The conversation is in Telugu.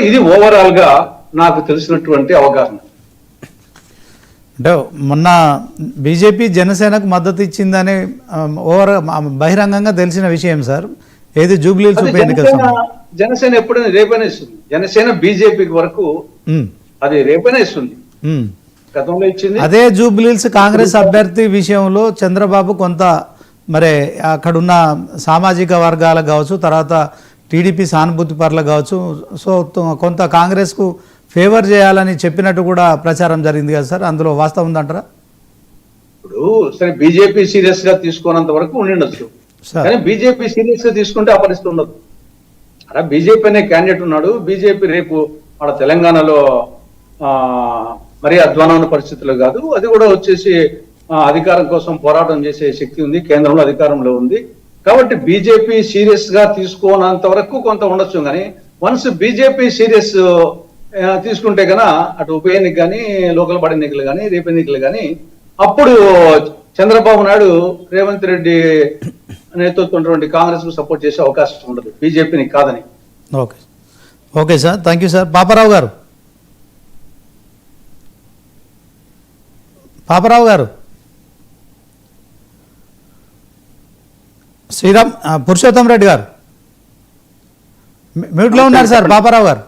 ఇది ఓవరాల్ గా నాకు తెలిసినటువంటి అవగాహన. అంటే మొన్న బీజేపీ జనసేనకు మద్దతు ఇచ్చిందని బహిరంగంగా తెలిసిన విషయం సార్. ఏది జూబ్లీహిల్స్ ఉప ఎన్నిక జనసేన ఎప్పుడైనా రేపైనా ఇస్తుంది. జనసేన బీజేపీకి వరకు అది రేపైనా ఇస్తుంది, గతంలో ఇచ్చింది. అదే జూబ్లీహిల్స్ కాంగ్రెస్ అభ్యర్థి విషయంలో చంద్రబాబు కొంత మరి అక్కడున్న సామాజిక వర్గాలకు కావచ్చు, తర్వాత టీడీపీ సానుభూతి పరులకు కావచ్చు, సో కొంత కాంగ్రెస్కు ఫేవర్ చేయాలని చెప్పినట్టు కూడా ప్రచారం జరిగింది కదా సార్, అందులో వాస్తవం ఉందంటారా? ఇప్పుడు సరే బీజేపీ సీరియస్ గా తీసుకున్నంత వరకు ఉండిండొచ్చు, కానీ బీజేపీ సీరియస్ గా తీసుకుంటే ఆ పరిస్థితి ఉండదు. అలా బీజేపీ అనే క్యాండిడేట్ ఉన్నాడు. బీజేపీ రేపు మన తెలంగాణలో మరీ అధ్వానమైన పరిస్థితులు కాదు, అది కూడా వచ్చేసి అధికారం కోసం పోరాటం చేసే శక్తి ఉంది, కేంద్రంలో అధికారంలో ఉంది. కాబట్టి బీజేపీ సీరియస్ గా తీసుకోనంత వరకు కొంత ఉండొచ్చు, కానీ వన్స్ బీజేపీ సీరియస్ తీసుకుంటే కన్నా అటు ఉప ఎన్నిక కానీ, లోకల్ బాడీ ఎన్నికలు కానీ, రేపు ఎన్నికలు కానీ, అప్పుడు చంద్రబాబు నాయుడు రేవంత్ రెడ్డి నేతృత్వం కాంగ్రెస్ కు సపోర్ట్ చేసే అవకాశం ఉండదు, బీజేపీని కాదని. Okay okay sir, thank you sir. Paparao గారు, పాపారావు గారు, శ్రీరామ్ పురుషోత్తం రెడ్డి గారు మ్యూట్లో ఉన్నారు సార్. పాపారావు గారు